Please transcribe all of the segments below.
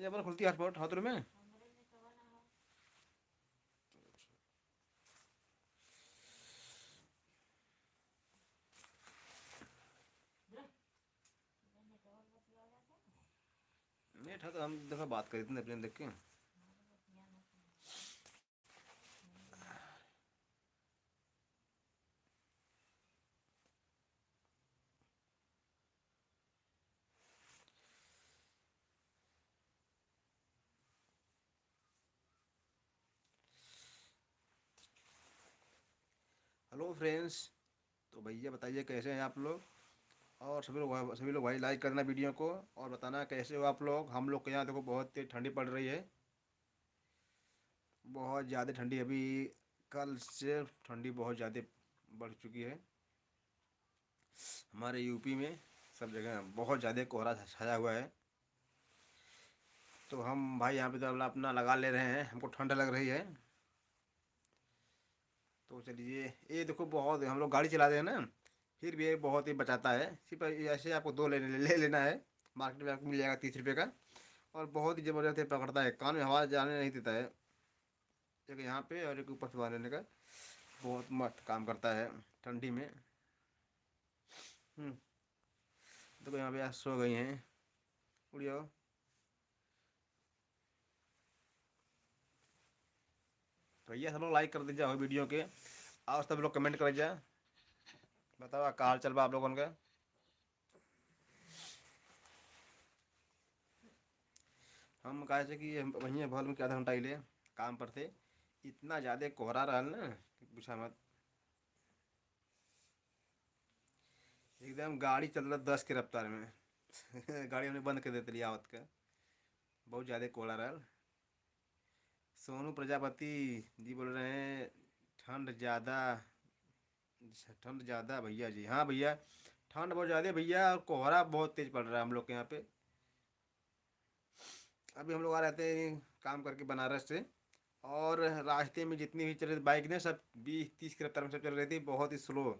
ये अपन खुलती हॉटस्पॉट हाथ में। नहीं था तो हम दफ़ा बात करी थी अपने देख के। Hello friends. तो भैया बताइए कैसे हैं आप लोग। और सभी लोग भाई लाइक करना वीडियो को। और बताना कैसे हो आप लोग। हम लोग के यहाँ देखो बहुत तेज ठंडी पड़ रही है। बहुत ज़्यादा ठंडी अभी। कल से ठंडी बहुत ज़्यादा बढ़ चुकी है हमारे यूपी में। सब जगह बहुत ज़्यादा कोहरा छाया हुआ है। तो हम भाई यहाँ पे तो अपना लगा ले रहे हैं। हमको ठंड लग रही है। तो चलिए ये देखो बहुत हम लोग गाड़ी चलाते हैं ना। फिर भी ये बहुत ही बचाता है। सिर्फ ऐसे आपको दो ले लेना है। मार्केट में आपको मिल जाएगा 30 रुपये का। और बहुत ही ज़बरदस्त ये पकड़ता है। कान में हवा जाने नहीं देता है। एक यहाँ पे और एक ऊपर से बाहर लेने का। बहुत मस्त काम करता है ठंडी में। देखो यहाँ पे आज सो गई हैं। उड़ियो। तो भैया सब लोग लाइक कर दीजिए वीडियो के। और सब लोग कमेंट कर जाए। बताओ का हाल चल बा आप लोगों का। हम कहे थे कि वहीं भल में क्या आधा घंटा ले काम पर थे। इतना ज़्यादा कोहरा रहा ना कि पूछा मत। एकदम गाड़ी चल रहा 10 की रफ्तार में। गाड़ी हमने बंद कर देते लिया आवत का। बहुत ज़्यादा कोहरा रहा। सोनू प्रजापति जी बोल रहे हैं ठंड ज़्यादा। ठंड ज़्यादा भैया जी। हाँ भैया ठंड बहुत ज़्यादा है भैया। और कोहरा बहुत तेज़ पड़ रहा है हम लोग के यहाँ पे। अभी हम लोग आ रहे थे काम करके बनारस से। और रास्ते में जितनी भी चल रही बाइक ने सब 20-30 की रफ्तार में सब चल रही थी बहुत ही स्लो।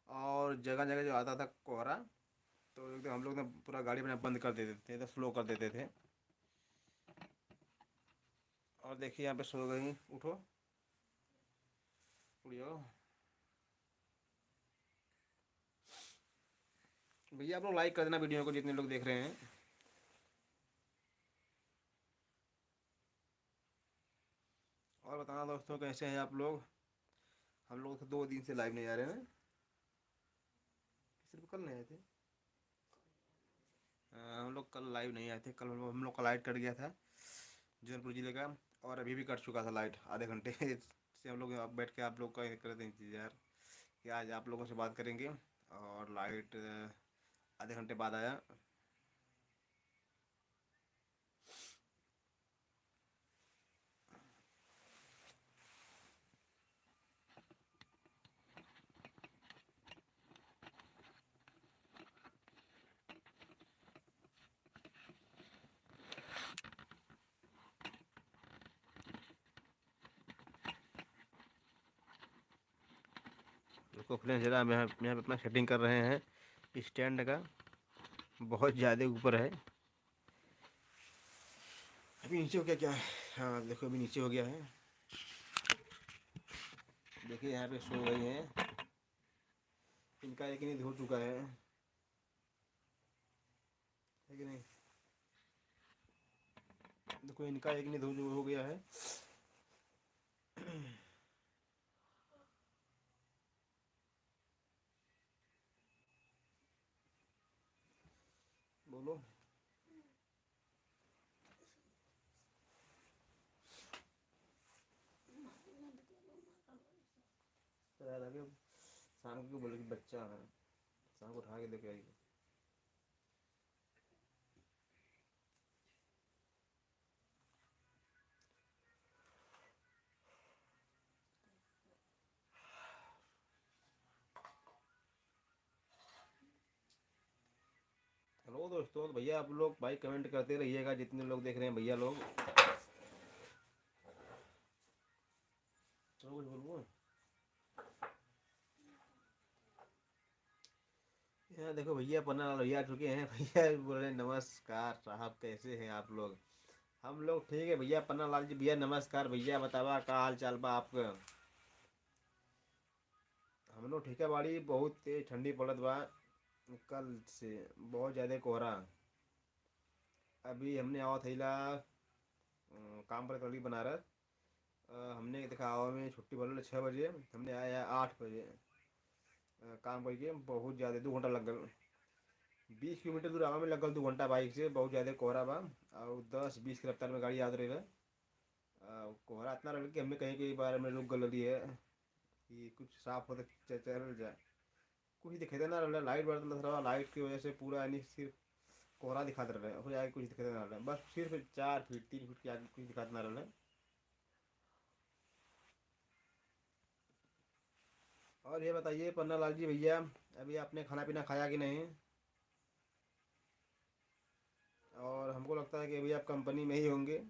और जगह जगह जो आता था कोहरा तो एकदम हम लोग ना पूरा गाड़ी अपना बंद कर देते थे। तो स्लो कर देते थे। और देखिए यहाँ पे सो गई। उठो उड़ियो। भैया आप लोग लाइक कर देना वीडियो को जितने लोग देख रहे हैं। और बताना दोस्तों कैसे हैं आप लोग। हम लोग तो 2 दिन से लाइव नहीं आ रहे हैं। सिर्फ कल नहीं आए थे। हम लोग कल लाइव नहीं आए थे। कल हम लोग का लाइट कट गया था जौनपुर ज़िले का। और अभी भी कट चुका था लाइट आधे घंटे से। हम लोग बैठ के आप लोग का कर रहे थे इंतज़ार कि आज आप लोगों से बात करेंगे। और लाइट आधे घंटे बाद आया। उसको फ्रेंड्स जरा हम यहाँ पे अपना सेटिंग कर रहे हैं स्टैंड का। बहुत ज़्यादा ऊपर है। अभी नीचे हो गया क्या है। हाँ देखो अभी नीचे हो गया है। देखिए यहाँ पे सो गई हैं। इनका एक नींद हो चुका है कि नहीं। देखो इनका एक नींद हो गया है। बोलो। आगे शाम को बोले कि बच्चा है। शाम को उठा के लेके आएगी। हेलो दोस्तों। तो भैया आप लोग भाई कमेंट करते रहिएगा जितने लोग देख रहे हैं भैया लोग। चलो कुछ बोलूँ। यहाँ देखो भैया पन्ना भैया आ चुके हैं। भैया बोल रहे हैं नमस्कार साहब कैसे हैं आप लोग। हम लोग ठीक है भैया। पन्ना लाल जी भैया नमस्कार भैया, बतावा का हाल चाल बा आपका। हम लोग ठीक है बाड़ी, बहुत तेज ठंडी पड़त बा कल से, बहुत ज़्यादा कोहरा। अभी हमने आवत थैला काम पर करी बनारस। हमने देखा आवा में छुट्टी भरल 6 बजे, हमने आया 8 बजे। काम करके बहुत ज़्यादा 2 घंटा लग गल। 20 किलोमीटर दूर आवा में लगल 2 घंटा बाइक से, बहुत ज़्यादा कोहरा बा। और 10-20 की रफ्तार में गाड़ी याद रही है। कोहरा इतना रहा कि हमें कहीं कई बार में रुक गल है कि कुछ साफ होते चल जाए। कुछ दिखाते ना रहा, लाइट बढ़ता रहा, लाइट की वजह से पूरा यानी सिर्फ कोहरा दिखाते रहे, हो जाए कुछ दिखाते ना रहा, बस सिर्फ 4 फीट 3 फीट के आगे कुछ दिखाते ना रहा। और ये बताइए पन्ना लाल जी भैया, अभी आपने खाना पीना खाया कि नहीं? और हमको लगता है कि अभी आप कंपनी में ही होंगे।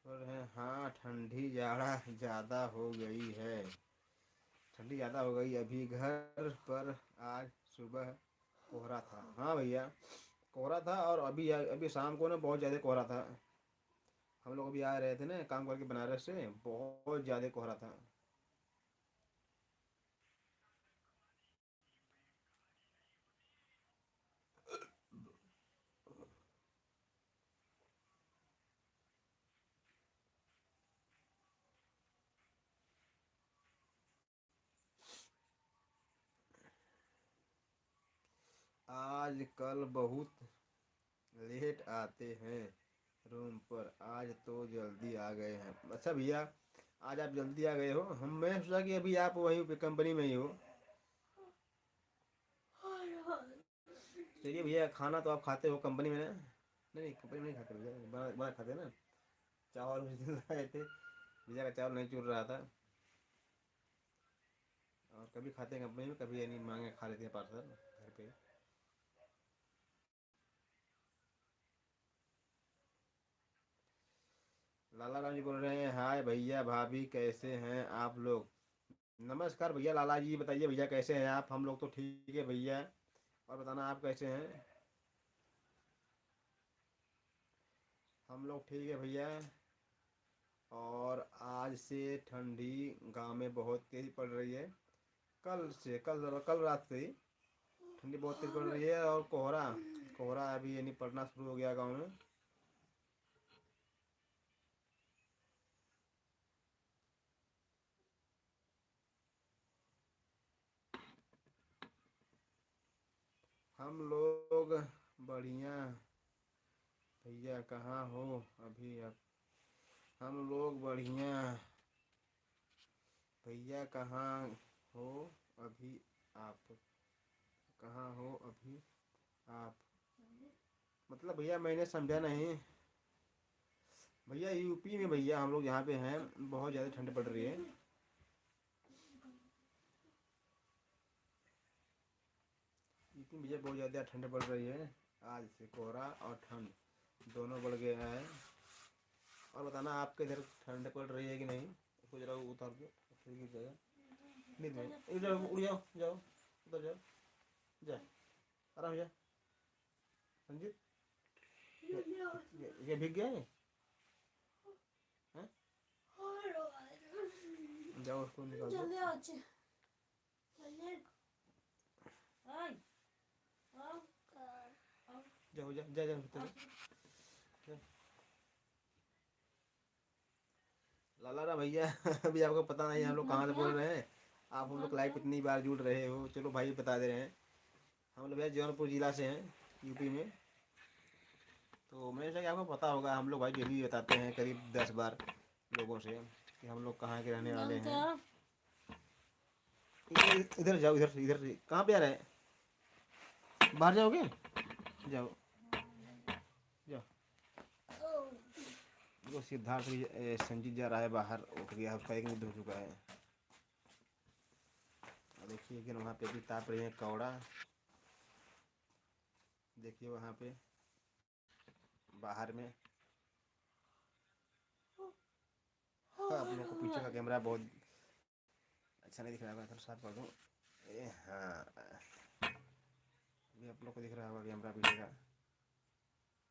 और है हाँ, ठंडी जाड़ा ज़्यादा हो गई है। ठंडी ज़्यादा हो गई। अभी घर पर आज सुबह कोहरा था। हाँ भैया, कोहरा था। और अभी अभी शाम को ना बहुत ज़्यादा कोहरा था। हम लोग अभी आ रहे थे ना काम करके बनारस से, बहुत ज़्यादा कोहरा था। आज कल बहुत लेट आते हैं रूम पर, आज तो जल्दी आ गए हैं। अच्छा भैया, आज आप जल्दी आ गए हो। हम मैं सोचा कि अभी आप वहीं पे कंपनी में ही हो। चलिए भैया, खाना तो आप खाते हो कंपनी में ना? नहीं नहीं, कंपनी में नहीं खाते भैया, बना बना खाते ना। चावल उस दिन लाए थे, भैया का चावल नहीं चुर रहा था। और कभी खाते हैं कंपनी में, कभी यानी मांगे खा लेते हैं पार्सल घर पे। लाला राम जी बोल रहे हैं, हाय भैया भाभी कैसे हैं आप लोग? नमस्कार भैया लाला जी, बताइए भैया कैसे हैं आप? हम लोग तो ठीक है भैया। और बताना आप कैसे हैं? हम लोग ठीक है भैया। और आज से ठंडी गांव में बहुत तेज पड़ रही है। कल से, कल रात से ही ठंडी बहुत तेज पड़ रही है। और कोहरा कोहरा अभी यानी पड़ना शुरू हो गया गांव में। हम लोग बढ़िया भैया, कहाँ हो अभी आप? हम लोग बढ़िया भैया, कहाँ हो अभी आप? कहाँ हो अभी आप? मतलब भैया मैंने समझा नहीं। भैया यूपी में भैया हम लोग यहाँ पे हैं, बहुत ज़्यादा ठंड पड़ रही है। यूपी में भैया बहुत ज़्यादा ठंड पड़ रही है। आज से कोहरा और ठंड दोनों बढ़ गया है। और बताना आपके इधर ठंड पड़ रही है कि नहीं? इसको जरा उतार दो खिड़की की जगह। नहीं नहीं, इधर उड़ जाओ, जाओ उधर जाओ, जा आराम जा। संजीत, ये भीग गया है? हैं? जाओ उसको निकाल दो। जाओ जा जा जा भीतर जा। लाला रा भैया अभी आपको पता नहीं हम लोग कहाँ से बोल रहे हैं। आप हम लोग लाइव कितनी बार जुड़ रहे हो, चलो भाई बता दे रहे हैं। हम लोग भैया जौनपुर जिला से हैं, यूपी में। तो मेरे से आपको पता होगा, हम लोग भाई डेली बताते हैं करीब 10 बार लोगों से कि हम लोग कहाँ के रहने वाले हैं। इधर जाओ, इधर इधर कहाँ पे आ रहे हैं? बाहर जाओगे? जाओ जाओ। वो सिद्धार्थ संजीत जा रहा है बाहर, उठ गया, उसका 1 मिनट हो चुका है। देखिए कि वहाँ पे भी ताप रही है कौड़ा, देखिए वहाँ पे। बाहर में। हाँ, आप लोग को पीछे का कैमरा बहुत अच्छा नहीं दिख रहा होगा, थोड़ा साफ कर दूँ। हाँ, अभी आप लोग को दिख रहा होगा कैमरा पीछे का।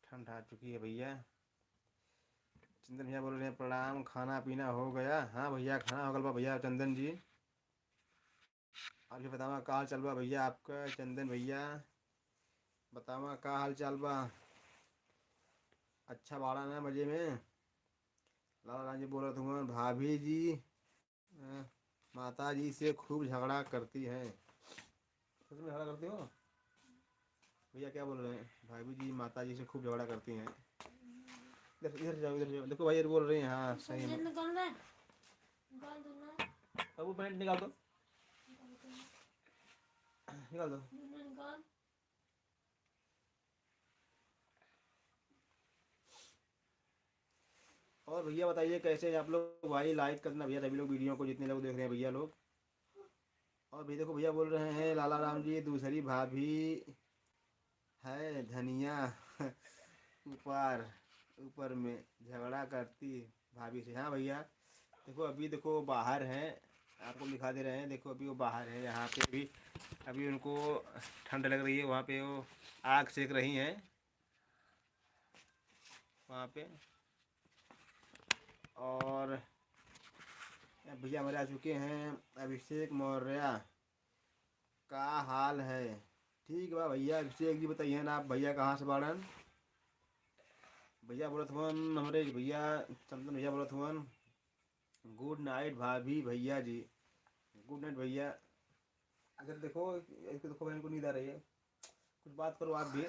ठंड आ चुकी है भैया। चंदन भैया बोल रहे हैं प्रणाम, खाना पीना हो गया? हाँ भैया, खाना हो गया भैया चंदन जी। आप ये बतावा का हाल चल बा भैया आपका चंदन भैया? बतावा का हाल चाल बा? अच्छा बाड़ा ना मजे में? लाला राम जी बोल रहे थे भाभी जी माता जी से खूब झगड़ा करती हैं। सच में झगड़ा करती हो भैया? क्या बोल रहे हैं? भाभी जी माता जी से खूब झगड़ा करती हैं। इधर इधर जाओ, इधर जाओ, देखो भैया बोल रहे हैं। हाँ सही में। अब वो पैंट निकाल दो, निकाल दो। और भैया बताइए कैसे आप लोग? भाई लाइक करना भैया सभी लोग वीडियो को, जितने लोग देख रहे हैं भैया लोग। और भी देखो भैया बोल रहे हैं लाला राम जी दूसरी भाभी है धनिया ऊपर ऊपर में झगड़ा करती भाभी से। हाँ भैया देखो, अभी देखो बाहर हैं, आपको दिखा दे रहे हैं। देखो अभी वो बाहर हैं, यहाँ पे भी अभी उनको ठंड लग रही है। वहाँ पे वो आग सेक रही हैं वहाँ पे। और भैया हमारे आ चुके हैं अभिषेक मौर्य। का हाल है? ठीक बा भैया। अभिषेक जी बताइए ना आप भैया कहाँ से बाड़न? भैया बोलत हुअन हमारे भैया चंदन भैया बोलत हुअन गुड नाइट भाभी भैया जी। गुड नाइट भैया। अगर देखो इसको देखो भाई, इनको नींद आ रही है, कुछ बात करो आप भी।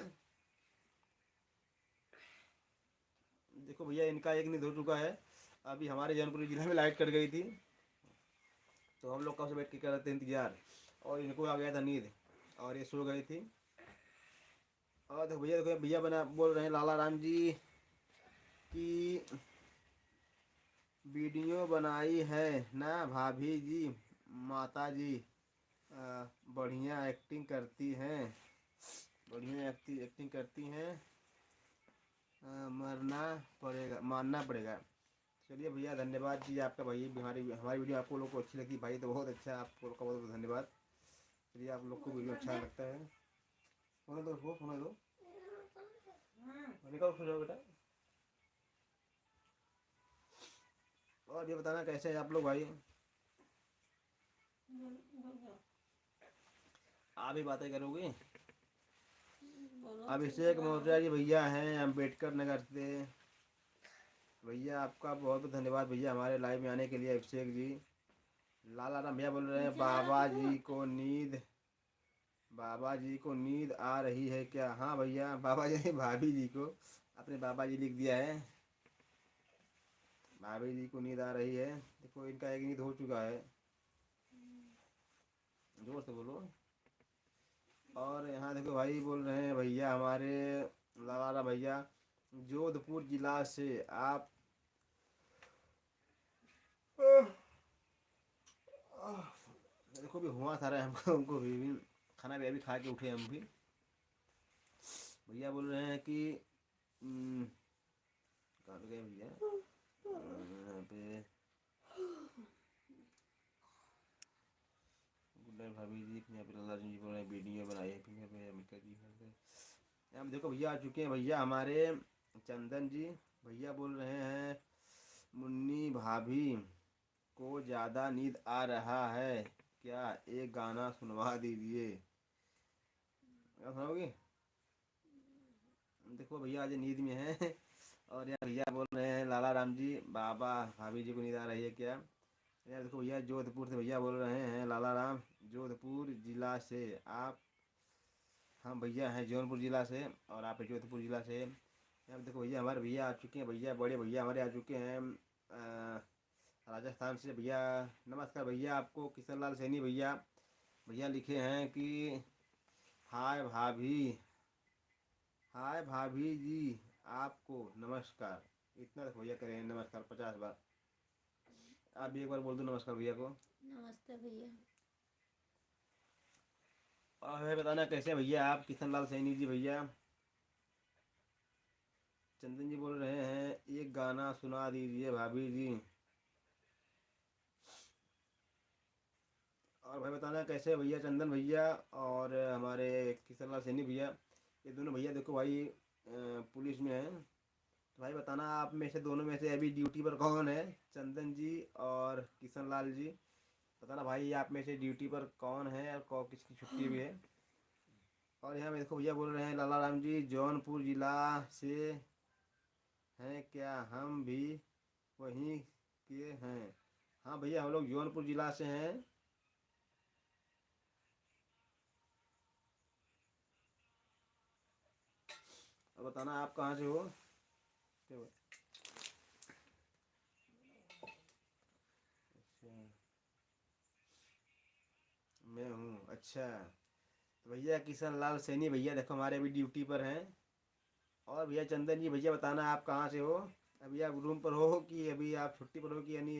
देखो भैया इनका एक नींद हो चुका है। अभी हमारे जौनपुर जिले में लाइट कट गई थी, तो हम लोग कब से बैठ के कर रहे थे इंतजार, और इनको आ गया था नींद और ये सो गई थी। और देखो भैया बना बोल रहे हैं लाला राम जी की वीडियो बनाई है ना भाभी जी? माता जी बढ़िया एक्टिंग करती हैं, बढ़िया एक्टिंग करती हैं। मरना पड़ेगा, मानना पड़ेगा। चलिए भैया धन्यवाद जी आपका भाई। हमारी हमारी वीडियो आपको लोग को अच्छी लगी भाई तो बहुत अच्छा, आप लोग का बहुत बहुत धन्यवाद। चलिए आप लोग को वीडियो अच्छा लगता है। होने दो वो, होने दो, निकाल, सो जाओ बेटा। और ये बताना कैसे हैं आप लोग भाई? आप ही बातें करोगे? अभिषेक मौर्य जी भैया हैं अम्बेडकर नगर से। भैया आपका बहुत बहुत धन्यवाद भैया हमारे लाइव में आने के लिए अभिषेक जी। लाला राम भैया बोल रहे हैं बाबा जी को नींद आ रही है क्या? हाँ भैया बाबा जी भाभी जी को, अपने बाबा जी लिख दिया है, भाभी जी को नींद आ रही है। देखो इनका एक नींद हो चुका है, जोर से बोलो। और यहाँ देखो भाई बोल रहे हैं भैया हमारे लाला भैया जोधपुर जिला से आप देखो भी हुआ था रहा है हमको भी खाना भी अभी खा के उठे हम भी। भैया बोल रहे हैं कि कहाँ पे गए भैया? यहाँ पे गुड नाइट भाभी जी। यहाँ पे लाला जी बोल रहे हैं वीडियो बनाई है, फिर यहाँ पे अमिका जी हैं। यहाँ देखो भैया आ चुके हैं भैया हमारे चंदन जी। भैया बोल रहे हैं मुन्नी भाभी को ज़्यादा नींद आ रहा है क्या? एक गाना सुनवा दीजिए। सुनाओगे? देखो भैया आज नींद में है। और यार भैया बोल रहे हैं लाला राम जी बाबा भाभी जी को नींद आ रही है क्या? यार देखो भैया जोधपुर से भैया बोल रहे हैं लाला राम जोधपुर जिला से आप। हम भैया हैं जौनपुर ज़िला से और आप जोधपुर ज़िला से। यार देखो भैया हमारे भैया आ चुके हैं, भैया बड़े भैया हमारे आ चुके हैं राजस्थान से। भैया नमस्कार भैया आपको। किशन लाल सैनी भैया भैया लिखे हैं कि हाय भाभी, हाय भाभी जी आपको नमस्कार। इतना तक भैया करें नमस्कार 50 बार। आप भी एक बार बोल दो नमस्कार भैया को। नमस्ते भैया। और हमें बताना कैसे भैया आप किशन लाल सैनी जी भैया? चंदन जी बोल रहे हैं एक गाना सुना दीजिए भाभी जी। और भाई बताना कैसे भैया चंदन भैया और हमारे किशन लाल सैनी भैया, ये दोनों भैया देखो भाई पुलिस में हैं। तो भाई बताना आप में से दोनों में से अभी ड्यूटी पर कौन है, चंदन जी और किशन लाल जी। बताना भाई आप में से ड्यूटी पर कौन है और कौन किसकी छुट्टी भी है। और यहाँ पे देखो भैया बोल रहे हैं लाला राम जी जौनपुर जिला से हैं क्या, हम भी वहीं के हैं। हाँ भैया हम लोग जौनपुर जिला से हैं। और बताना आप कहाँ से हो। क्या हुआ? अच्छा मैं हूँ, अच्छा। तो भैया किशन लाल सैनी भैया देखो हमारे अभी ड्यूटी पर हैं। और भैया चंदन जी भैया बताना आप कहाँ से हो। अभी आप रूम पर हो कि अभी आप छुट्टी पर हो कि यानी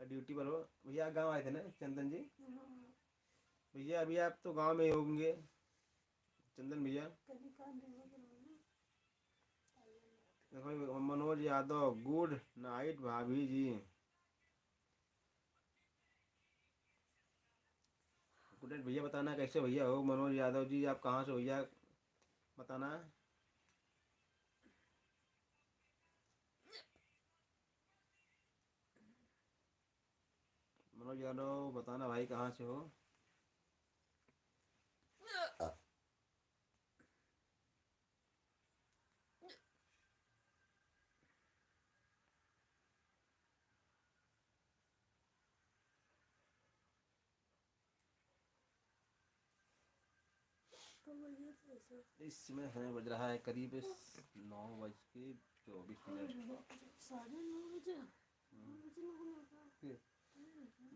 ड्यूटी पर हो। भैया गांव आए थे ना चंदन जी। भैया अभी आप तो गांव में ही होंगे चंदन भैया। देखो मनोज यादव गुड नाइट भाभी जी। गुड नाइट भैया बताना कैसे भैया हो मनोज यादव जी, आप कहाँ से हो भैया बताना। मनोज यादव बताना भाई कहाँ से हो। इस समय समय बज रहा है करीब 9:24।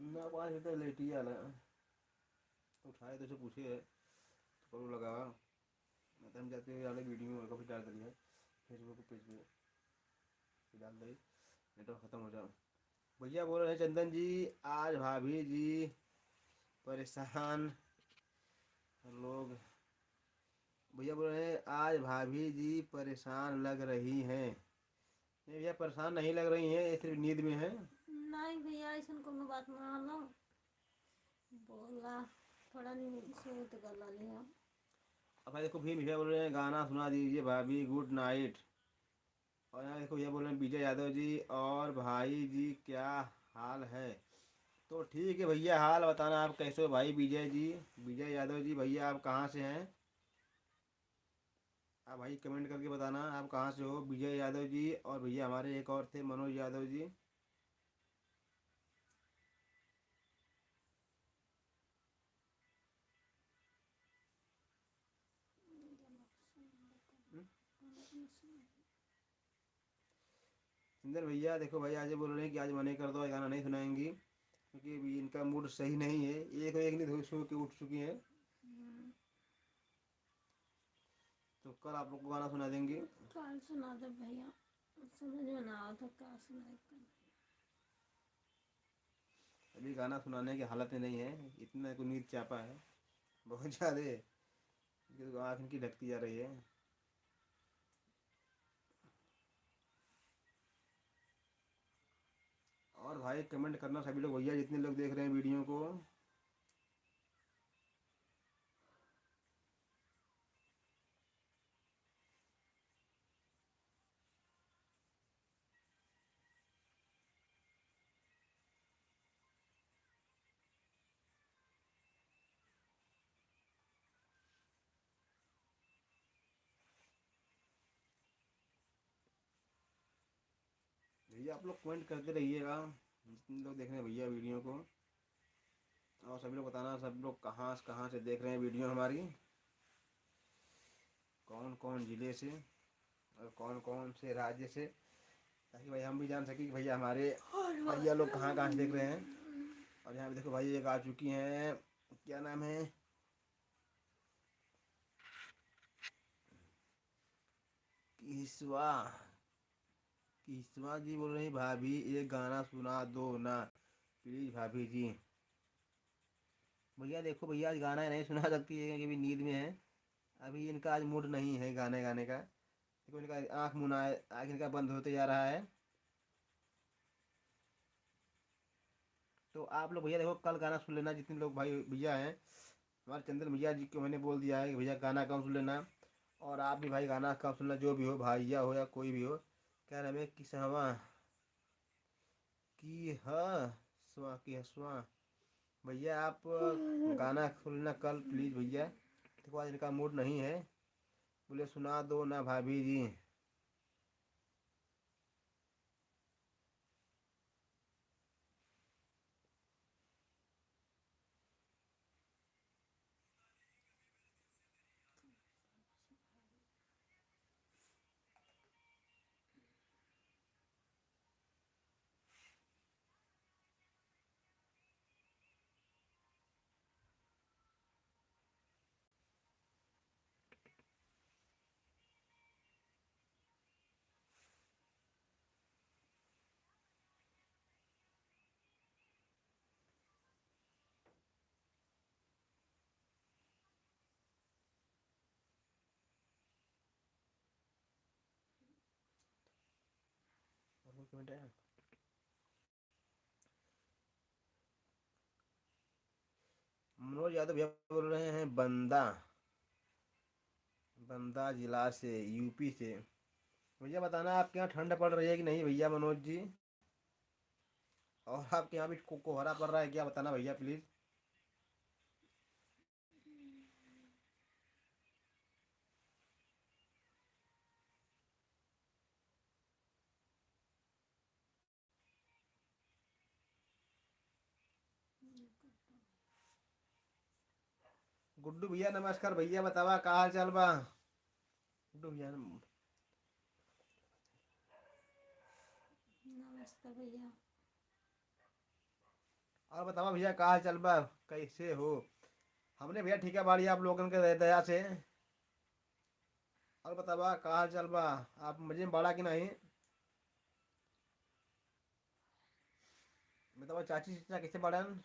9 5 बजे तक लेट ही आना। तो उठाए तो उसे पूछे तो करो लगा। मैं तो हम जाते हुए अलग वीडियो काफ़ी डाल दिया है फेसबुक पेज पे डाल दी, नेटवर्क ख़त्म हो जाओ। भैया बोल रहे हैं चंदन जी आज भाभी जी परेशान लोग। भैया बोल रहे हैं आज भाभी जी परेशान लग रही हैं। नहीं भैया परेशान नहीं लग रही हैं, ये सिर्फ नींद में है। नहीं भैया ऐसा कोनो बात मान लो बोला थोड़ा नहीं सोच गला लिया। अब भाई देखो भैया बोल रहे हैं गाना सुना दीजिए भाभी गुड नाइट। और यहाँ देखो भैया बोल रहे हैं विजय यादव जी और भाई जी क्या हाल है। तो ठीक है भैया हाल बताना आप कैसे हो भाई विजय जी, विजय यादव जी भैया आप कहाँ से हैं। आप भाई कमेंट करके बताना आप कहाँ से हो विजय यादव जी। और भैया हमारे एक और थे मनोज यादव जी। सुंदर भैया देखो भाई आज बोल रहे हैं कि आज मना कर दो, आज गाना नहीं सुनाएंगी क्योंकि अभी इनका मूड सही नहीं है। एक नहीं दो सो के उठ चुकी हैं। तो कल आप लोग को गाना सुना देंगे। कल सुना दे भैया, समझ में ना आओ तो क्या सुनाए कल। अभी गाना सुनाने की हालत में नहीं है, इतना को नींद चापा है बहुत ज़्यादा। तो आँख इनकी ढकती जा रही है। और भाई कमेंट करना सभी लोग भैया जितने लोग देख रहे हैं वीडियो को। भैया आप लोग कमेंट करते रहिएगा जितने लोग देख रहे हैं भैया वीडियो को। और सभी लोग बताना सब लोग कहाँ से देख रहे हैं वीडियो हमारी, कौन कौन ज़िले से और कौन कौन से राज्य से, ताकि भाई हम भी जान सकें कि भैया हमारे भैया लोग कहाँ से देख रहे हैं। और यहाँ पे देखो भाई एक आ चुकी हैं, क्या नाम है किस्वा। किस्वा जी बोल रही भाभी एक गाना सुना दो ना प्लीज़ भाभी जी। भैया देखो भैया आज गाना नहीं सुना सकती है क्योंकि अभी नींद में है। अभी इनका आज मूड नहीं है गाने गाने का। देखो इनका आँख मुना है, आँख इनका बंद होते जा रहा है। तो आप लोग भैया देखो कल गाना सुन लेना, जितने लोग भाई भैया हैं। हमारे चंदन भैया जी को मैंने बोल दिया है कि भैया गाना कम सुन लेना। और आप भी भाई गाना कम सुनना, जो भी हो, भैया हो या कोई भी हो। क्या नाम है, किस हवा की ह सुआ की हसुआ। भैया आप गाना सुनना कल प्लीज़ भैया। देखो आज इनका मूड नहीं है, बोले सुना दो ना भाभी जी। और कोई कमेंट है? मनोज यादव भैया बोल रहे हैं बंदा, बंदा जिला से, यूपी से। भैया बताना आपके यहाँ ठंड पड़ रही है कि नहीं भैया मनोज जी। और आपके यहाँ भी कोहरा पड़ रहा है क्या, बताना भैया प्लीज़। गुड्डू भैया नमस्कार भैया, बतावा का हाल चाल बा। गुड्डू भैया नमस्कार भैया। और बतावा भैया का हाल चाल बा, कैसे हो। हमने भैया ठीक है बाड़ी आप लोगन के दया से। और बतावा का हाल चाल बा, आप मजे में बाड़ा कि नहीं। बतावा चाची चाचा कैसे बाड़न।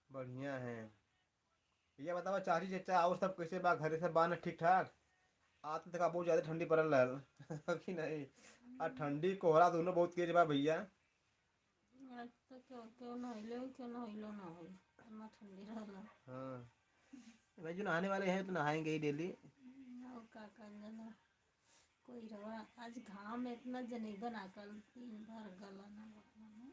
बढ़िया है। भैया बतावा चाची चाचा और सब कैसे बा, घरे सब बान ठीक ठाक। आज तो देखा बहुत ज़्यादा ठंडी पड़ल रहल कि नहीं। आ ठंडी कोहरा दोनों बहुत तेज बा भैया। आज तो क्यों नहैलो ना हो, इतना ठंडी रहला। हाँ भाई, जो नहाने वाले हैं तो नहाएंगे ही डेली। और का जना कोई रवा आज घाम में इतना जनेगा ना, कल दिन भर गला ना बना।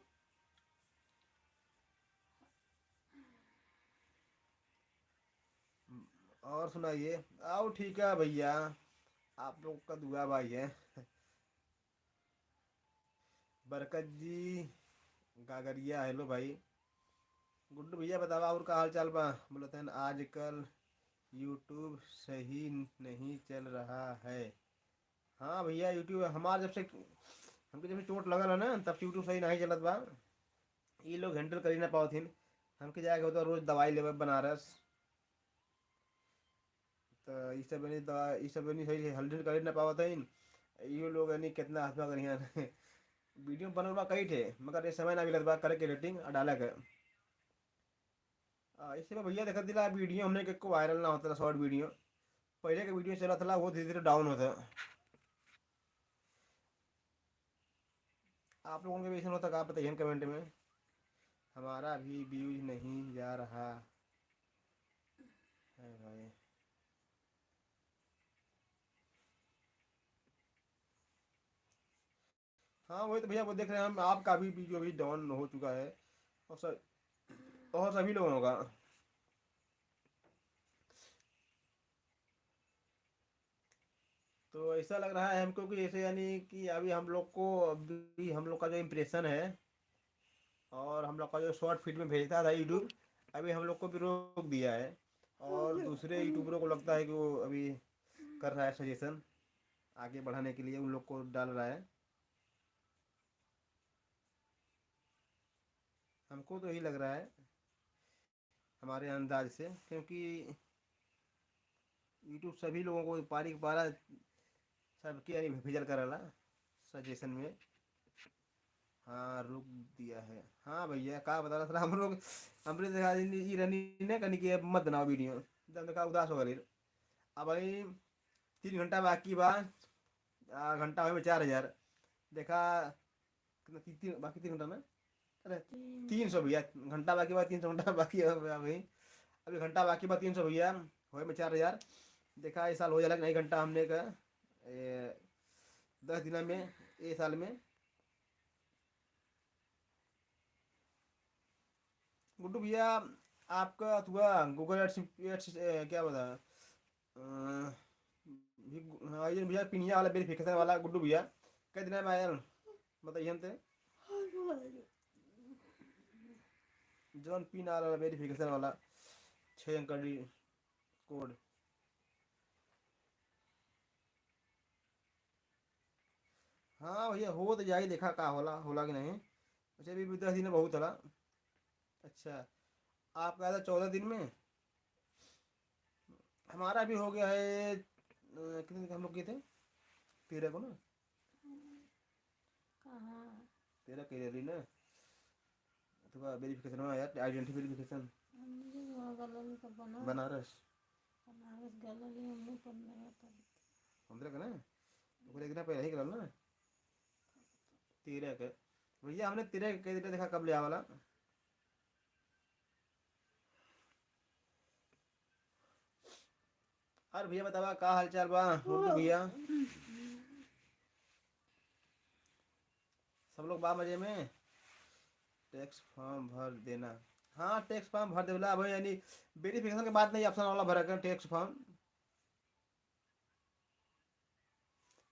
और सुनाइए। आओ ठीक है भैया, आप लोग का दुआ भाई है। बरकत जी गागरिया, हेलो भाई। गुड्डू भैया बतावा और का हाल चाल बा। बोलते हैं आजकल यूट्यूब सही नहीं चल रहा है। हाँ भैया यूट्यूब हमारे जब से, हमके जब से चोट लगल है ना, तब से यूट्यूब सही नहीं चलत बा। ये लोग हैंडल कर ही ना पावथिन। हमके जाके होता रोज दवाई लेवे बनारस। तो ये सब यानी दवा, ये सब यानी सही हैंडल कर ही ना पावथिन। ये लोग यानी कितना हाथ करिया। वीडियो बनल बा कई ठे, मगर ये समय ना मिलत बा करे के एडिटिंग और डाले के। इसे में भैया देखत दिला वीडियो हमने के को वायरल ना होता, शॉर्ट वीडियो। पहले के वीडियो चला था वो धीरे धीरे डाउन होता। आप लोगों के भी ऐसा होता का, आप बताइए कमेंट में। हमारा भी व्यूज नहीं जा रहा है भाई। हाँ वही तो भैया वो देख रहे हैं हम, आपका भी वीडियो भी डाउन हो चुका है। और सब, और सभी लोगों का। तो ऐसा लग रहा है हमको कि जैसे यानी कि अभी हम लोग को, अभी हम लोग का जो इम्प्रेशन है और हम लोग का जो शॉर्ट फीड में भेजता था यूट्यूब, अभी हम लोग को भी रोक दिया है। और दूसरे यूट्यूबरों को लगता है कि वो अभी कर रहा है सजेशन आगे बढ़ाने के लिए, उन लोग को डाल रहा है। हमको तो यही लग रहा है हमारे अंदाज से, क्योंकि यूट्यूब सभी लोगों को पारी पारा सबके यानी भेजल करला सजेशन में। हाँ रुक दिया है। हाँ भैया का बता रहा था हम लोग, हमने देखा ई रनी ने कनी कि मत बनाओ वीडियो, जब देखा उदास हो गए। अब भाई 3 घंटा बाकी बा, घंटा हुए में 4,000। देखा कितना, बाकी 3 घंटा ना, अरे 300 भैया, घंटा बाकी बाद 300 घंटा बाकी है भाई, अभी घंटा बाकी बाद 300 भैया, हुए में 4,000। देखा इस साल हो जाएगा नहीं घंटा हमने का, 10 दिन में, ये साल में। गुड्डू भैया आपका हुआ गूगल एड्स, क्या बता, हाँ ये भैया पिनिया वाला वेरिफिकेशन वाला गुड्डू भैया कई दिन में आया, बताइए हम थे जौन पिन वाला वेरिफिकेशन वाला 6 अंक का कोड। हाँ भैया हो तो जाए, देखा का होला होला कि नहीं, अच्छा अभी भी 10 दिन में बहुत होला। अच्छा आपका आया था 14 दिन में, हमारा भी हो गया है कितने दिन का हम लोग किए थे, 13 को ना, कहाँ 13 कह रही ना, अथवा वेरिफिकेशन हुआ यार, आइडेंटिटी वेरिफिकेशन हमने वहाँ गलल का बनारस बनारस गलल ही हमने 15 तारीख 15 का ना, तो एक दिन पहले ही करल ना, 13 का। भैया हमने 13 कह दिया, देखा कब लिया वाला। अरे भैया बतावा का हाल चाल बा गुड्डू भैया, सब लोग बा मजे में। टैक्स फॉर्म भर देना, हाँ टैक्स फॉर्म भर देला भाई, यानी वेरिफिकेशन के बाद नहीं ऑप्शन वाला भरा कर टैक्स फॉर्म।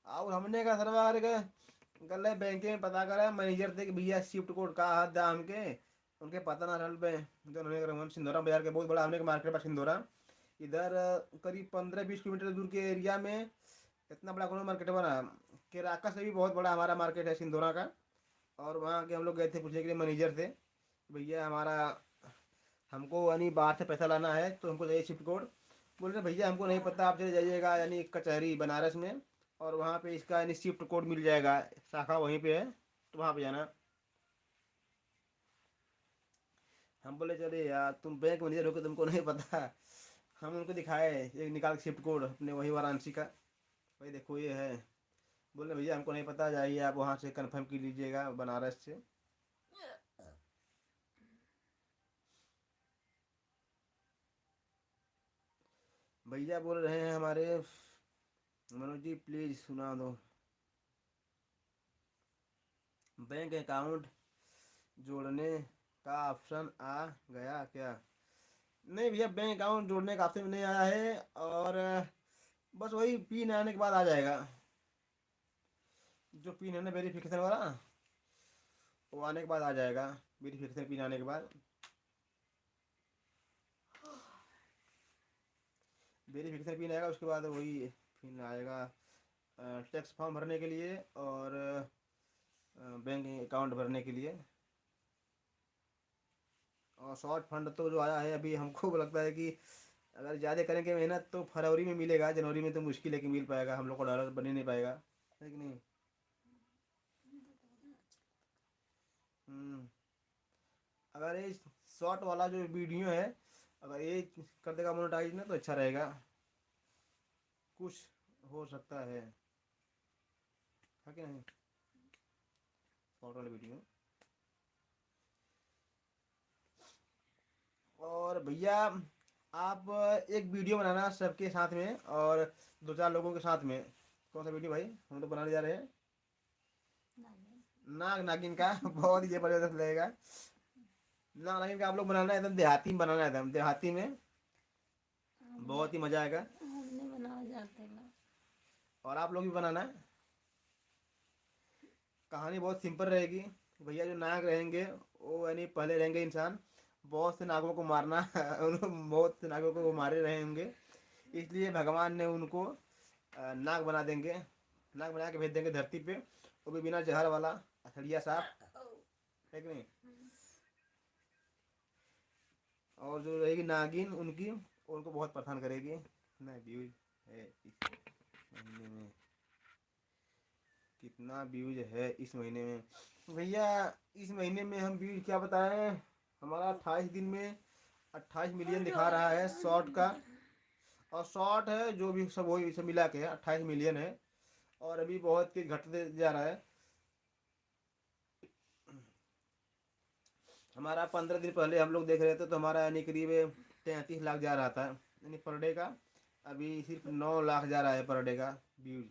और हमने का सरवार के गले बैंक में पता करा मैनेजर थे कि भैया शिफ्ट कोड का हाथ दाम के, उनके पता ना रहल पे, जो उन्होंने सिंधोरा बाजार के बहुत बड़ा हमने का मार्केट बा सिंधोरा, इधर करीब 15-20 किलोमीटर दूर के एरिया में इतना बड़ा कोनो मार्केट बना, केराका से भी बहुत बड़ा हमारा मार्केट है सिंधोरा का। और वहाँ के हम लोग गए थे पूछने के लिए मैनेजर थे, भैया हमारा हमको यानी बाहर से पैसा लाना है तो हमको चाहिए शिफ्ट कोड। बोल रहे भैया हमको नहीं पता, आप चले जाइएगा यानी कचहरी बनारस में, और वहाँ पे इसका यानी शिफ्ट कोड मिल जाएगा, शाखा वहीं पे है, तो वहाँ पे जाना। हम बोले चले यार तुम बैंक मैनेजर हो के तुमको नहीं पता। हम उनको दिखाए एक निकाल शिफ्ट कोड अपने वही वाराणसी का, भाई देखो ये है। बोले भैया हमको नहीं पता, जाइए आप वहाँ से कंफर्म कर लीजिएगा बनारस से। भैया बोल रहे हैं हमारे मनोज जी प्लीज सुना दो, बैंक अकाउंट जोड़ने का ऑप्शन आ गया क्या। नहीं भैया बैंक अकाउंट जोड़ने का ऑप्शन नहीं आया है, और बस वही पिन आने के बाद आ जाएगा, जो पिन है ना वेरिफिकेशन वाला, वो आने के बाद आ जाएगा, वेरिफिकेशन पिन आने के बाद। वेरिफिकेशन पिन आएगा उसके बाद वही पिन आएगा टैक्स फॉर्म भरने के लिए और बैंक अकाउंट भरने के लिए। और शॉर्ट फंड तो जो आया है अभी हमको लगता है कि अगर ज़्यादा करेंगे मेहनत तो फरवरी में मिलेगा, जनवरी में तो मुश्किल है कि मिल पाएगा, हम लोग को डॉलर बन ही नहीं पाएगा, है कि नहीं। हम्म, अगर ये शॉर्ट वाला जो वीडियो है अगर ये कर देगा मोनेटाइज ना तो अच्छा रहेगा, कुछ हो सकता है कि नहीं, शॉर्ट वाला वीडियो। और भैया आप एक वीडियो बनाना सबके साथ में और 2-4 लोगों के साथ में। कौन सा वीडियो भाई हम लोग बनाने जा रहे हैं, नाग नागिन का बहुत ही जबरदस्त लगेगा। नाग नागिन का आप लोग बनाना है, एकदम देहाती में बनाना है, एकदम देहाती में, बहुत ही मजा आएगा। हमने बनावा जाते ला और आप लोग भी बनाना है, कहानी बहुत सिंपल रहेगी। भैया जो नाग रहेंगे वो यानी पहले रहेंगे इंसान, बहुत से नागों को मारना बहुत से नागों को वो मारे रहे होंगे, इसलिए भगवान ने उनको नाग बना देंगे, नाग बना के भेज देंगे धरती पे, वो भी बिना जहर वाला, अथड़िया साफ, है कि नहीं। और जो रहेगी नागिन उनकी, उनको बहुत परेशान करेगी। कितना व्यूज है इस महीने में, कितना व्यूज है इस महीने में भैया, इस महीने में हम व्यूज क्या बताएं, हमारा 28 दिन में 28 मिलियन दिखा रहा है शॉर्ट का, और शॉर्ट है जो भी सब वही सब मिला के 28 मिलियन है। और अभी बहुत तेज घटते जा रहा है। हमारा 15 दिन पहले हम लोग देख रहे थे तो हमारा यानी करीब 33 लाख जा रहा था यानी पर डे का। अभी सिर्फ 9 लाख जा रहा है पर डे का व्यूज।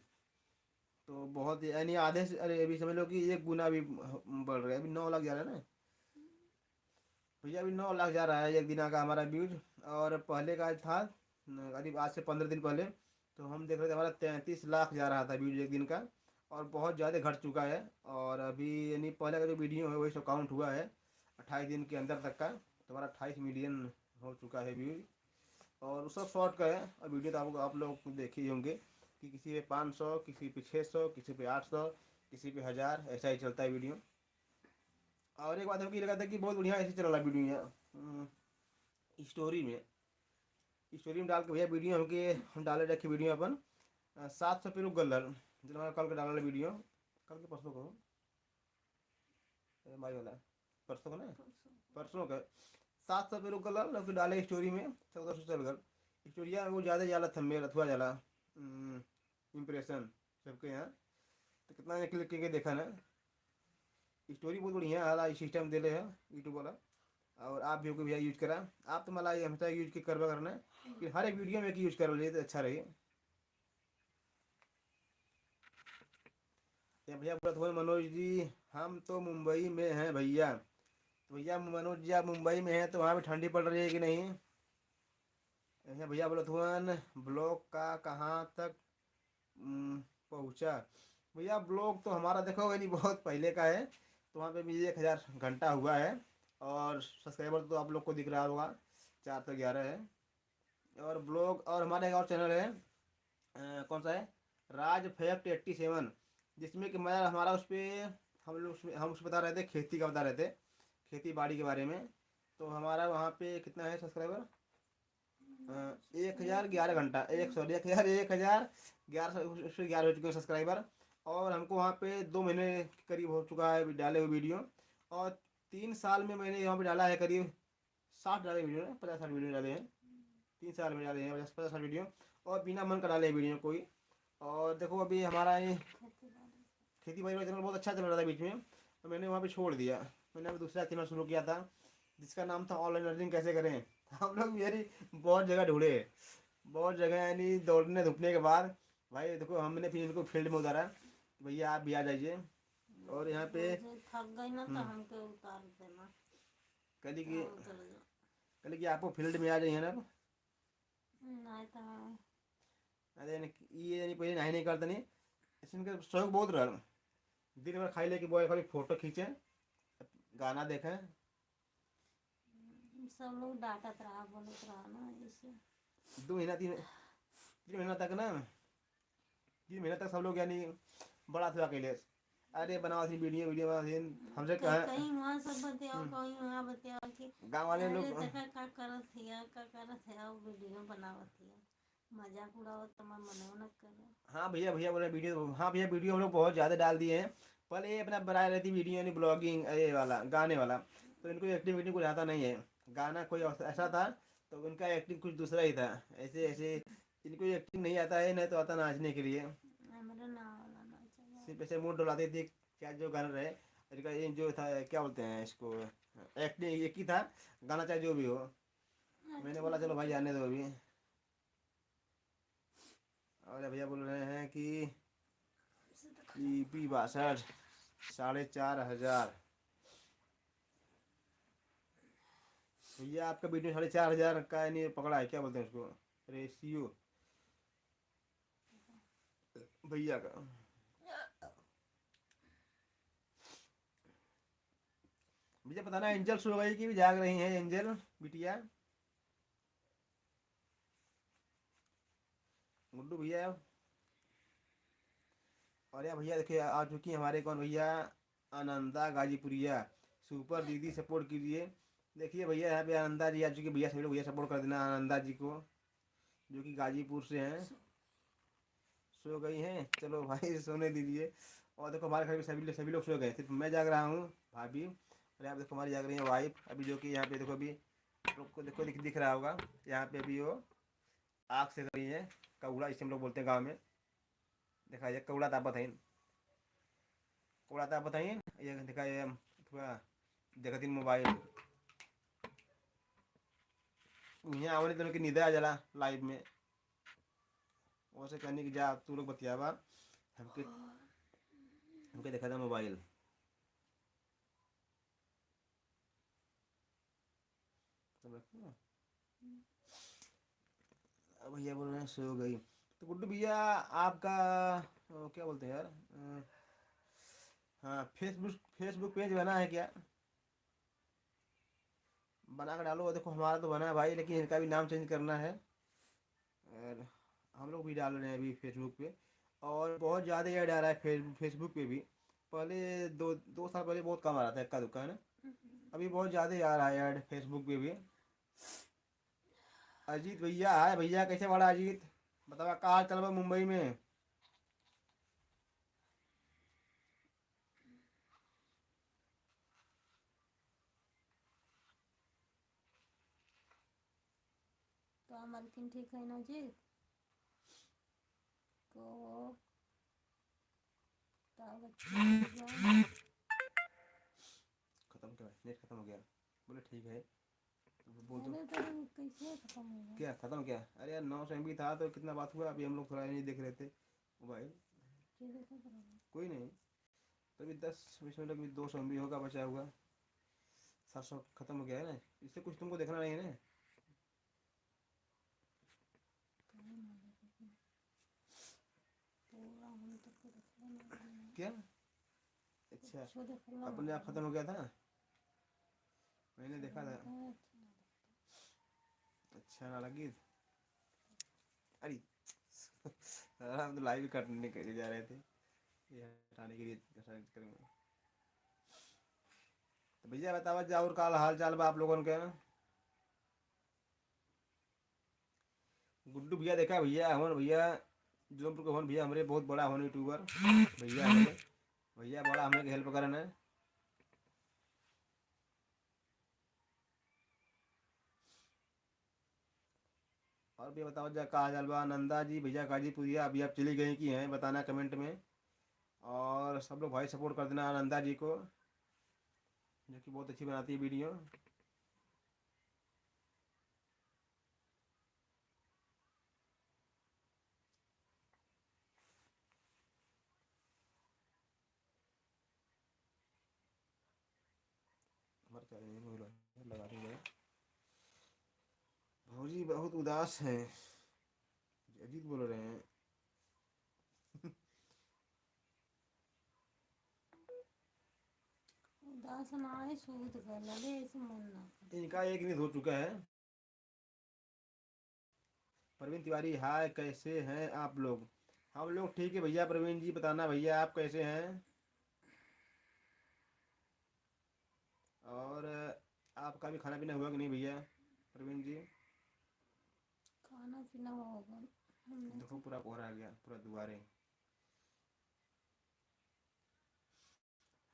तो बहुत यानी आधे से, अरे अभी समझ लो कि एक गुना भी बढ़ रहा है। अभी 9 लाख जा रहा है ना भैया, अभी 9 लाख जा रहा है एक दिन का हमारा व्यूज। और पहले का था करीब आज से 15 दिन पहले तो हम देख रहे थे हमारा 33 लाख जा रहा था व्यूज एक दिन का। और बहुत ज़्यादा घट चुका है। और अभी यानी पहले का जो वीडियो है वही सब काउंट हुआ है 28 दिन के अंदर तक का, तो हमारा 28 मिलियन हो चुका है व्यूज। और वो सब शॉर्ट का है। और वीडियो तो आपको आप लोग देखे ही होंगे कि किसी पे 500, किसी पे 600, किसी पे 800, किसी पे 1000, ऐसा ही चलता है वीडियो। और एक बात हमको ये लगा था कि बहुत बढ़िया ऐसे चल रहा है वीडियो यहाँ स्टोरी में डाल के भैया वीडियो हमके हम डाले रखे वीडियो अपन 700 पे रुक गल जो हमारा कल का डाला वीडियो, कल के परसों को माई वाला परसों को ना परसों का 700 पे रुक गल फिर डाले स्टोरी में 1400 चल गल स्टोरिया वो ज़्यादा जाला थंबनेल अथवा जाला इम्प्रेशन सबके यहाँ। तो कितना क्लिक करके देखा ना स्टोरी बहुत बढ़िया हाल सिस्टम दे रहे हैं यूट्यूब वाला। और आप भी भैया यूज करा। आप तो मतलब हमेशा यूज के करवा करना कि हर एक वीडियो में यूज कर लीजिए तो अच्छा रहे। ये भैया बोला था मनोज जी हम तो मुंबई में हैं भैया। तो भैया मनोज जी आप मुंबई में हैं तो वहाँ भी ठंडी पड़ रही है कि नहीं। भैया बोला था ब्लॉग का कहाँ तक पहुँचा। भैया ब्लॉग तो हमारा देखो नहीं बहुत पहले का है। तो वहाँ पे भी 1000 घंटा हुआ है। और सब्सक्राइबर तो आप लोग को दिख रहा होगा 411 है। और ब्लॉग और हमारा एक और चैनल है कौन सा है राज फैक्ट 87, जिसमें कि मैं हमारा उस पर हम उस बता रहे थे खेती का बता रहे थे खेती बाड़ी के बारे में। तो हमारा वहाँ पे कितना है सब्सक्राइबर 1011 घंटा 1011 उससे 11 हो चुके हैं सब्सक्राइबर। और हमको वहाँ पे 2 महीने के करीब हो चुका है डाले हुए वीडियो। और 3 साल में मैंने यहाँ पे डाला है करीब 60 डाले वीडियो 50-60 वीडियो डाले हैं। 3 साल में डाले हैं 50-60 वीडियो और बिना मन का डाले वीडियो कोई। और देखो अभी हमारा ये खेती बाड़ी वाला चैनल बहुत अच्छा चल रहा था बीच में तो मैंने वहाँ पे छोड़ दिया। मैंने अभी दूसरा चैनल शुरू किया था जिसका नाम था ऑनलाइन अर्निंग कैसे करें। हम लोग यानी बहुत जगह ढूंढे बहुत जगह यानी दौड़ने धूपने के बाद भाई देखो हमने फिर इनको फील्ड में उतारा भैया आप भी आ जाइए। और यहाँ पे थक गई ना तो हमके उतार देना कल की आपको फील्ड में आ जाइए ना। नहीं तो अरे ये यानी पहले नहीं करते नहीं इनका शौक बहुत रहा। दिन भर खाई लेके बॉय खाली फोटो खींचे गाना देखें। सब लोग डांटत रहा बोलत रहा ना ऐसे 2 महीना 3 महीना तक ना 3 महीना तक सब लोग यानी बड़ा था अकेले अरे बनाओ थी वीडियो वीडियो हमसे कहीं वहाँ सब बताओ कहीं वहाँ बताओ कि गाँव वाले लोग का करत है वीडियो बनावत है मजाक उड़ावत तुम्हार मनो न करे। हाँ भैया भैया बोले वीडियो हाँ भैया वीडियो हम लोग बहुत ज़्यादा डाल दिए हैं। पहले ये अपना बनाए रहती वीडियो यानी ब्लॉगिंग ये वाला गाने वाला तो इनको एक्टिविटी कुछ आता नहीं है। गाना कोई ऐसा था तो उनका एक्टिंग कुछ दूसरा ही था। ऐसे ऐसे इनको एक्टिंग नहीं आता है नहीं तो आता नाचने के लिए सिर्फ ऐसे मूड डुलाते थे क्या जो गाना रहे इनका ये जो था क्या बोलते हैं इसको एक्टिंग एक ही था गाना चाहे जो भी हो। मैंने बोला चलो भाई जाने दो अभी। और भैया बोल रहे हैं कि EP 62 4,500 भैया आपका वीडियो 4,500 का नहीं पकड़ा है क्या बोलते हैं उसको रेशियो भैया का। भैया पता ना एंजल सो गई कि भी जाग रही हैं एंजल बिटिया गुड्डू भैया। और यार भैया देखिए आ चुकी हमारे कौन भैया आनंदा गाजीपुरिया सुपर दीदी सपोर्ट कीजिए। देखिए भैया यहाँ पे आनंदा जी आ चुकी भैया सभी लोग भैया सपोर्ट कर देना आनंदा जी को जो कि गाजीपुर से हैं। सो गई हैं चलो भाई सोने दीजिए। और देखो हमारे घर में सभी लोग सो गए सिर्फ मैं जाग रहा हूँ भाभी। और यहाँ पे देखो हमारी जाग रही है वाइफ अभी जो कि यहाँ पे देखो अभी आपको देखो दिख रहा होगा यहाँ पे अभी वो आग से गई है कौड़ा इसे हम लोग बोलते हैं गाँव में देखा ये कौड़ा था बताइन, कौड़ा था बताइन, ये देखा ये थोड़ा देखा दिन मोबाइल यहाँ आवने तो की नींद आ जाला लाइव में, वैसे कहने की जा तू लोग बतियावा, हमके हमके देखा था मोबाइल। सब रखो ना। अब भैया बोल रहे हैं सो गई, तो गुड्डू भैया आपका क्या बोलते हैं यार, हाँ फेसबुक फेसबुक पेज बना है क्या? बना कर डालो, देखो हमारा तो बना है भाई, लेकिन इनका भी नाम चेंज करना है, और हम लोग भी डाल रहे हैं अभी फेसबुक पे, और बहुत ज़्यादा ऐड आ रहा है फेसबुक पे भी। पहले दो साल पहले बहुत कम आ रहा था, इक्का दुक्का है ना, अभी बहुत ज़्यादा आ रहा है ऐड फेसबुक पे भी। अजीत भैया है, भैया कैसे बड़ा अजीत, बतावा कहाँ चल मुंबई में? तो मालकिन ठीक है ना जी? को खत्म क्या, नेट खत्म हो गया? बोले ठीक है, तो बोल दो। अरे तो कैसे खत्म होगा? क्या खत्म क्या, अरे यार 900 MB था तो कितना बात हुआ, अभी हम लोग थोड़ा नहीं देख रहे थे मोबाइल। क्या देखा करोगे? कोई नहीं, तो अभी 10-20 मिनट अभी 200 MB होगा बचा हुआ, 700 खत्म हो गया है ना, इससे कुछ तुमको देखना नहीं है ना। पूरा हम तक को देखना नहीं। क्या? अच्छा, कुछ देखना अपने आप खत्म हो गया था, मैंने देखा था। नहीं। अच्छा ना लगी, अरे हम तो लाइव करने के लिए जा रहे थे, ये हटाने के लिए करेंगे। तो भैया बतावा जा और काल हाल चाल बा आप लोगों के? गुड्डू भैया देखा, भैया हमारे भैया जोधपुर के हवन भैया, हमारे बहुत बड़ा हवन यूट्यूबर भैया, हमारे भैया बड़ा हमें हेल्प करन है। और भी बताओ जा कहा जलवा नंदा जी भैया गाजीपुरिया, अभी आप चली गई कि हैं बताना कमेंट में, और सब लोग भाई सपोर्ट कर देना नंदा जी को, जो कि बहुत अच्छी बनाती है वीडियो। हमारे क्या लगा रही है, भौजी बहुत उदास है, अजीत बोल रहे हैं। उदास ना है, सूद कर लगे ऐसे मन ना कर। इनका एक दिन हो चुका है। प्रवीण तिवारी हाय, कैसे हैं आप लोग? हम लोग ठीक है भैया, प्रवीण जी बताना भैया आप कैसे हैं? और आपका भी खाना पीना हुआ कि नहीं भैया प्रवीण जी? खाना पीना होगा हमने देखो तो। पूरा कोहरा आ गया पूरा दुआरे।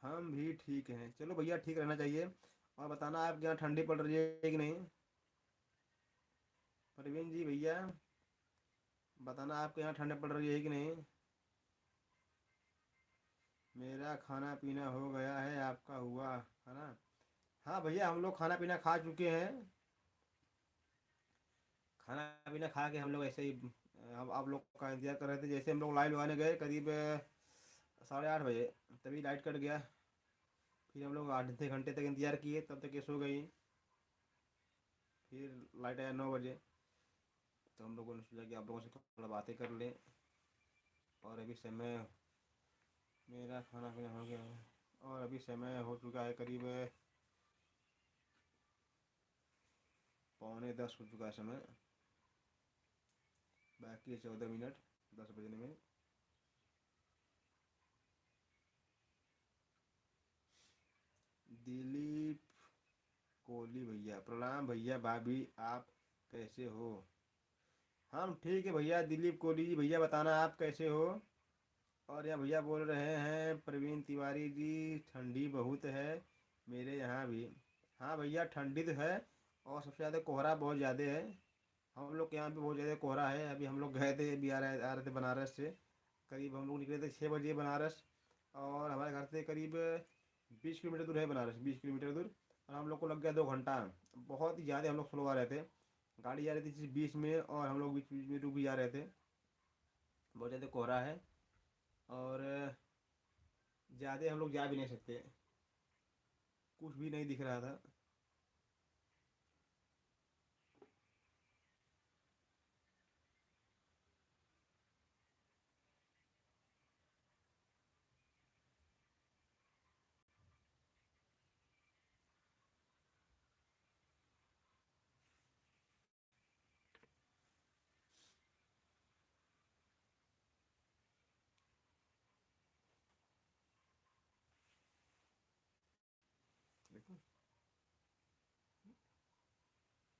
हम भी ठीक हैं, चलो भैया ठीक रहना चाहिए। और बताना आपके यहाँ ठंडी पड़ रही है कि नहीं प्रवीण जी भैया, बताना आपके यहाँ ठंडी पड़ रही है कि नहीं? मेरा खाना पीना हो गया है, आपका हुआ है ना? हाँ भैया हम लोग खाना पीना खा चुके हैं, खाना पीना खा के हम लोग ऐसे ही हम आप लोग का इंतजार कर रहे थे। जैसे हम लोग लाइव लगाने गए करीब 8:30 बजे, तभी लाइट कट गया, फिर हम लोग आधे घंटे तक इंतजार किए, तब तक ये सो गई, फिर लाइट आया 9 बजे, तो हम लोगों ने सोचा कि आप लोगों से थोड़ा बातें कर लें। और अभी समय, मेरा खाना पीना हो गया है, और अभी समय हो चुका है करीब 9:45 हो चुका है समय, बाकी है 14 मिनट 10 बजने में। दिलीप कोहली भैया प्रणाम, भैया भाभी आप कैसे हो? हम ठीक है भैया, दिलीप कोहली जी भैया बताना आप कैसे हो? और यहाँ भैया बोल रहे हैं प्रवीण तिवारी जी ठंडी बहुत है मेरे यहाँ भी। हाँ भैया ठंडी तो है, और सबसे ज़्यादा कोहरा बहुत ज़्यादा है, हम लोग के यहाँ पे बहुत ज़्यादा कोहरा है। अभी हम लोग गए थे, अभी आ रहे थे बनारस से, करीब हम लोग निकले थे 6 बजे बनारस, और हमारे घर से करीब 20 किलोमीटर दूर है बनारस, 20 किलोमीटर दूर। और हम लोग को लग गया 2 घंटा। बहुत ही ज़्यादा हम लोग स्लो आ रहे थे, गाड़ी जा रही थी बीच में और हम लोग बीच बीच में रुक भी जा रहे थे। बहुत ज़्यादा कोहरा है, और ज़्यादा हम लोग जा भी नहीं सकते, कुछ भी नहीं दिख रहा था। देखो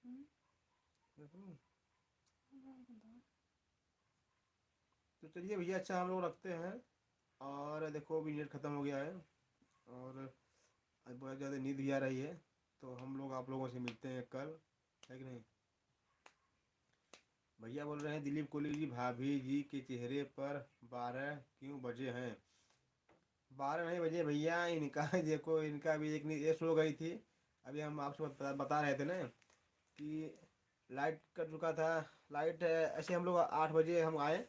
हम्म, देखो। बताओ। तो चलिए भैया, अच्छा हम लोग रखते हैं। और देखो अभी नेट ख़त्म हो गया है, और आज बहुत ज़्यादा नींद भी आ रही है, तो हम लोग आप लोगों से मिलते हैं कल, है कि नहीं। भैया बोल रहे हैं दिलीप कोहली जी, भाभी जी के चेहरे पर 12 क्यों बजे हैं? 12 नहीं बजे भैया, इनका देखो इनका भी एक ये सो गई थी। अभी हम आपसे बता रहे थे ना कि लाइट कट चुका था। लाइट ऐसे हम लोग 8 बजे हम आए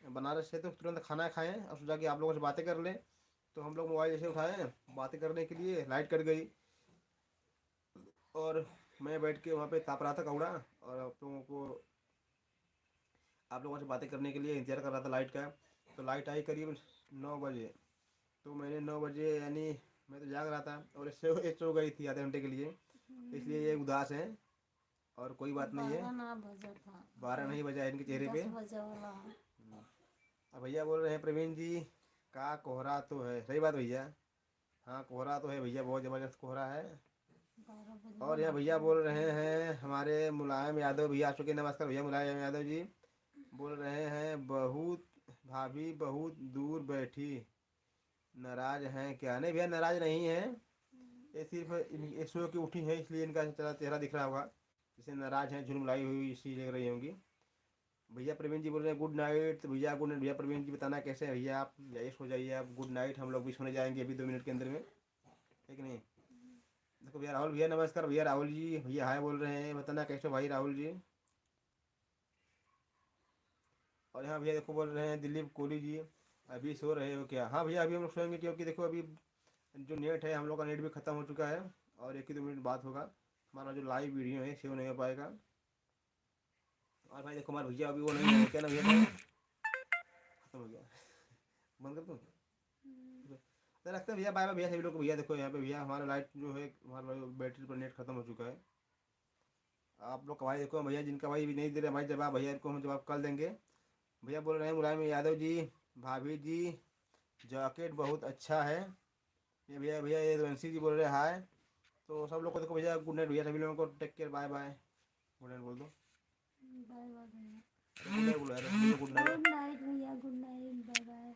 बनारस से, तो तुरंत खाना खाएं और सोचा कि आप लोगों से बातें कर लें। तो हम लोग मोबाइल जैसे उठाए बातें करने के लिए, लाइट कट गई, और मैं बैठ के वहाँ पे ताप रहा था कौड़ा, और आप लोगों से बातें करने के लिए इंतज़ार कर रहा था लाइट का। तो लाइट आई करीब 9 बजे। तो मैंने 9 बजे यानी मैं तो जाग रहा था, और इससे ये सो गई थी आधे घंटे के लिए, इसलिए ये उदास है, और कोई बात नहीं है। 12 ना बजा था, 12 नहीं बजा है इनके चेहरे पे। 10 बजे वाला है। अब भैया बोल रहे हैं प्रवीण जी का कोहरा तो है, सही बात भैया। हाँ कोहरा तो है भैया, बहुत ज़बरदस्त कोहरा है। 12 बजे और यहाँ भैया बोल रहे हैं हमारे मुलायम यादव भैया, आ चुके, नमस्कार भैया मुलायम यादव जी। बोल रहे हैं बहुत भाभी बहुत दूर बैठी, नाराज हैं क्या? नहीं भैया नाराज नहीं है, ये सिर्फ ये सो के उठी है इसलिए इनका चेहरा चेहरा दिख रहा होगा, जैसे नाराज हैं, झुलमुलाई हुई इसी लग रही होंगी। भैया प्रवीण जी बोल रहे हैं गुड नाइट। तो भैया गुड नाइट। भैया प्रवीण जी बताना कैसे हैं भैया, आप जाइए सो जाइए आप, गुड नाइट। हम लोग भी सोने जाएंगे अभी 2 मिनट के अंदर में, है कि नहीं। देखो भैया राहुल भैया, नमस्कार भैया राहुल जी, भैया हाय बोल रहे हैं, बताना कैसे हो भाई राहुल जी। और यहाँ भैया देखो बोल रहे हैं दिलीप कोहली जी अभी सो रहे हो क्या? हाँ भैया अभी हम लोग सोएंगे, क्योंकि देखो अभी जो नेट है हम लोग का नेट भी ख़त्म हो चुका है, और 1 ही 2 मिनट बाद होगा हमारा जो लाइव वीडियो है सेव नहीं हो पाएगा। और भाई देखो हमारे भैया अभी वो नहीं है, क्या ना भैया का खत्म हो गया, बंद कर दूँ? तो रखते हैं भैया, बाय बाय भैया सभी लोग को। भैया देखो यहाँ पे भैया हमारा लाइट जो है, हमारा बैटरी पर नेट खत्म हो चुका है। आप लोग का भाई देखो भैया, जिनका भाई भी नहीं दे रहे भाई जवाब, भैया इनको हम जवाब कल देंगे। भैया बोल रहे हैं मुलायम यादव जी, भाभी जी जैकेट बहुत अच्छा है। ये भैया भैया ये वंशी जी बोल रहे हैं हाय। तो सब लोग को देखो भैया गुड नाइट भैया, सभी लोगों को take care, bye bye, good night बोल दो। बाय बाय भैया। गुड नाइट बोलो यार, गुड नाइट। गुड नाइट भैया, गुड नाइट, बाय बाय।